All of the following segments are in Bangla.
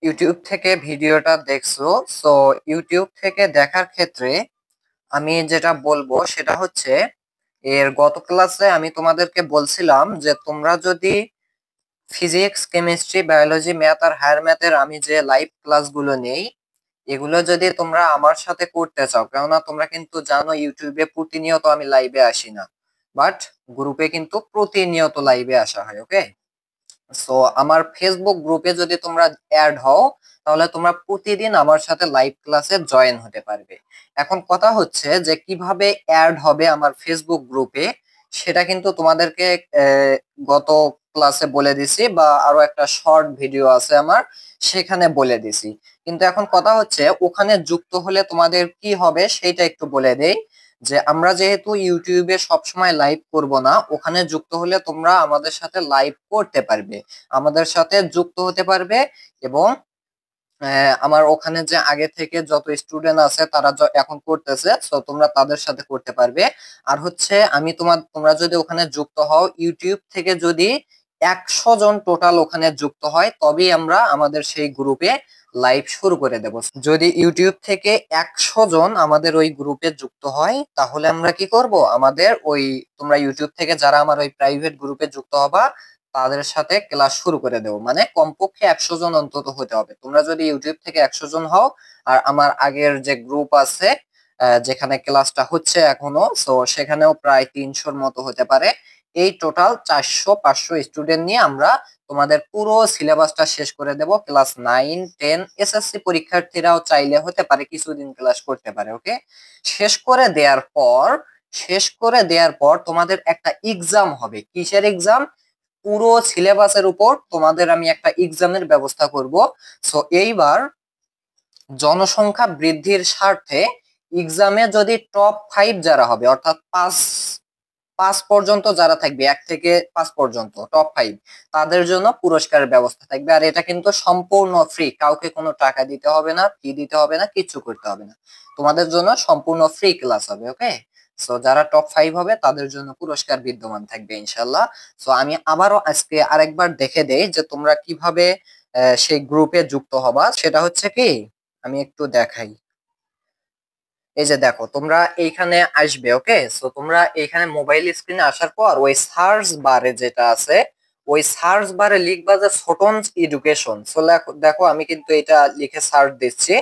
ইউটিউব থেকে ভিডিওটা দেখছো। সো ইউটিউব থেকে দেখার ক্ষেত্রে আমি যেটা বলবো সেটা হচ্ছে, এর গত ক্লাসে আমি তোমাদেরকে বলছিলাম যে তোমরা যদি ফিজিক্স, কেমিস্ট্রি, বায়োলজি, ম্যাথ আর হায়ার ম্যাথের আমি যে লাইভ ক্লাসগুলো নেই, এগুলো যদি তোমরা আমার সাথে করতে চাও, কেননা তোমরা কিন্তু জানো ইউটিউবে প্রতিনিয়ত আমি লাইভে আসি না, বাট গ্রুপে কিন্তু প্রতিনিয়ত লাইভে আসা হয়। ওকে, সো আমার ফেসবুক গ্রুপে যদি তোমরা অ্যাড হও, তাহলে তোমরা প্রতিদিন আমার সাথে লাইভ ক্লাসে জয়েন হতে পারবে। এখন কথা হচ্ছে যে কিভাবে অ্যাড হবে আমার ফেসবুক গ্রুপে, সেটা কিন্তু তোমাদেরকে আহ, গত ক্লাসে বলে দিছি, বা আরো একটা শর্ট ভিডিও আছে আমার, সেখানে বলে দিছি। কিন্তু এখন কথা হচ্ছে ওখানে যুক্ত হলে তোমাদের কি হবে সেইটা একটু বলে দেই। যে আমরা যেহেতু ইউটিউবে সবসময় লাইভ করব না, ওখানে যুক্ত হলে তোমরা আমাদের সাথে লাইভ করতে পারবে, আমাদের সাথে যুক্ত হতে পারবে। এবং আমার ওখানে যে আগে থেকে যত স্টুডেন্ট আছে তারা এখন করতেছে, তো তোমরা তাদের সাথে করতে পারবে। আর হচ্ছে আমি তোমরা যদি ওখানে যুক্ত হও, ইউটিউব থেকে যদি 100 জন টোটাল ওখানে যুক্ত হয়, তবেই আমরা আমাদের সেই গ্রুপে লাইভ শুরু করে দেব। যদি ইউটিউব থেকে 100 জন আমাদের ওই গ্রুপে যুক্ত হয়, তাহলে আমরা কি করব, আমাদের ওই তোমরা ইউটিউব থেকে যারা আমার ওই প্রাইভেট গ্রুপে যুক্ত হবা, তাদের সাথে ক্লাস শুরু করে দেবো। মানে কমপক্ষে 100 জন অন্তত হতে হবে। তোমরা যদি ইউটিউব থেকে 100 জন হও, আর আমার আগের যে গ্রুপ আছে যেখানে ক্লাসটা হচ্ছে এখনো, তো সেখানেও প্রায় 300-র মতো হতে পারে, এই টোটাল 400-500 স্টুডেন্ট নিয়ে আমরা তোমাদের পুরো সিলেবাসটা শেষ করে দেব। ক্লাস 9, 10, এসএসসি পরীক্ষার্থীরাও চাইলে হতে পারে কিছুদিন ক্লাস করতে পারে। ওকে, শেষ করে দেওয়ার পর তোমাদের একটা এক্সাম হবে। কিসের এক্সাম? পুরো সিলেবাসের উপর তোমাদের আমি একটা এক্সামের ব্যবস্থা করব। সো এইবার জনসংখ্যা বৃদ্ধির স্বার্থে এক্সামে যদি টপ 5 যারা হবে, অর্থাৎ পাঁচ পাঁচ পর্যন্ত যারা থাকবে, 1 থেকে 5 পর্যন্ত টপ 5, তাদের জন্য পুরস্কারের ব্যবস্থা থাকবে। আর এটা কিন্তু সম্পূর্ণ ফ্রি, কাউকে কোনো টাকা দিতে হবে না, ফি দিতে হবে না, কিচ্ছু করতে হবে না। তোমাদের জন্য সম্পূর্ণ ফ্রি ক্লাস হবে। ওকে, সো যারা টপ 5 হবে তাদের জন্য পুরস্কার বিদ্যমান থাকবে ইনশাল্লাহ। সো আমি আবারও আজকে আরেকবার দেখে দেই যে তোমরা কিভাবে সেই গ্রুপে যুক্ত হবা। সেটা হচ্ছে কি, আমি একটু দেখাই। এই যে দেখো, তোমরা এইখানে আসবে। ওকে, সো তোমরা এইখানে মোবাইল স্ক্রিনে আসার পর ওই সার্চ বারে যেটা আছে, ওই সার্চ বারে লিখবা যে ছোটনস এডুকেশন। সো দেখো আমি কিন্তু এটা লিখে সার্চ দিচ্ছি।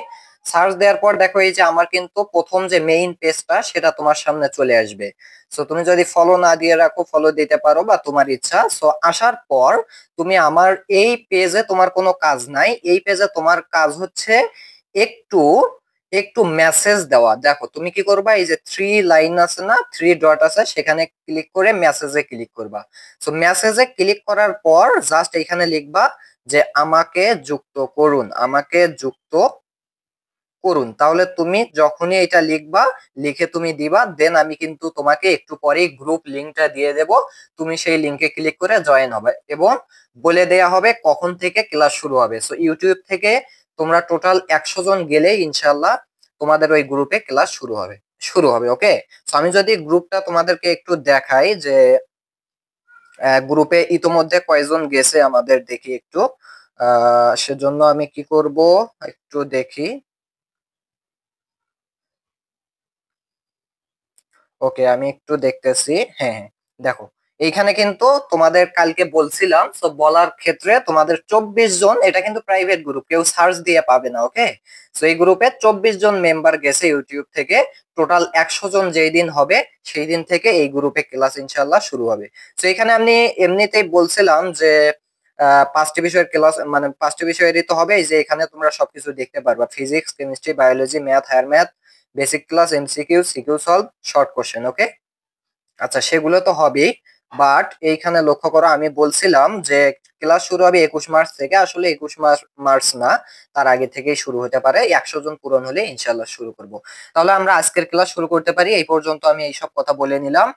সার্চ দেওয়ার পর দেখো এই যে আমার কিন্তু প্রথম যে মেইন পেজটা সেটা তোমার সামনে চলে আসবে। সো তুমি যদি ফলো না দিয়ে রাখো, ফলো দিতে পারো, বা তোমার ইচ্ছা। সো আসার পর তুমি আমার এই পেজে, তোমার কোনো কাজ নাই, এই পেজে তোমার কাজ হচ্ছে একটু একটু মেসেজ দেওয়া। দেখো তুমি কি করবা, এই যে 3 লাইন আছে না, 3 ডট আছে, সেখানে ক্লিক করে মেসেজে ক্লিক করবা। তো মেসেজে ক্লিক করার পর জাস্ট এখানে লিখবা যে আমাকে যুক্ত করুন, আমাকে যুক্ত করুন। তাহলে তুমি যখনই এটা লিখবা, লিখে তুমি দিবা, দেন আমি কিন্তু তোমাকে একটু পরেই গ্রুপ লিংকটা দিয়ে দেব। তুমি সেই লিংকে ক্লিক করে জয়েন হবে, এবং বলে দেয়া হবে কখন থেকে ক্লাস শুরু হবে। সো ইউটিউব থেকে তোমরা টোটাল 100 জন গেলে ইনশাল্লাহ তোমাদের ওই গ্রুপে ক্লাস শুরু হবে। ওকে, তো আমি যদি গ্রুপটা তোমাদেরকে একটু দেখাই যে গ্রুপে ইতোমধ্যে কয়জন গেছে আমাদের, দেখি একটু। সেজন্য আমি কি করব, একটু দেখি। ওকে, আমি একটু দেখতেছি। হ্যাঁ হ্যাঁ, দেখো এইখানে কিন্তু তোমাদের কালকে বলছিলাম, তো বলার ক্ষেত্রে তোমাদের 24 জন, এটা কিন্তু প্রাইভেট গ্রুপ, কেউ সার্চ দিয়ে পাবে না। ওকে, তো এই গ্রুপে 24 জন মেম্বার গেছে ইউটিউব থেকে। টোটাল 100 জন যেই দিন হবে সেই দিন থেকে এই গ্রুপে ক্লাস ইনশাল্লাহ শুরু হবে। তো এখানে আমি এমনিতেই বলছিলাম যে 5টি বিষয়ের ক্লাস, মানে 5টি বিষয়েরই তো হবে, এই যে এখানে তোমরা সবকিছু দেখতে পারবা: physics, chemistry, biology, math, higher math, basic class, MCQ, CQ solve, short question. Okay, আচ্ছা সেগুলো তো হবেই, বাট এইখানে লক্ষ্য করো আমি বলছিলাম যে ক্লাস শুরু হবে 21 মার্চ থেকে। আসলে 21 মার্চ না, তার আগে থেকেই শুরু হতে পারে, 100 জন পূরণ হলে ইনশাল্লাহ শুরু করব। তাহলে আমরা আজকের ক্লাস শুরু করতে পারি। এই পর্যন্ত আমি এইসব কথা বলে নিলাম।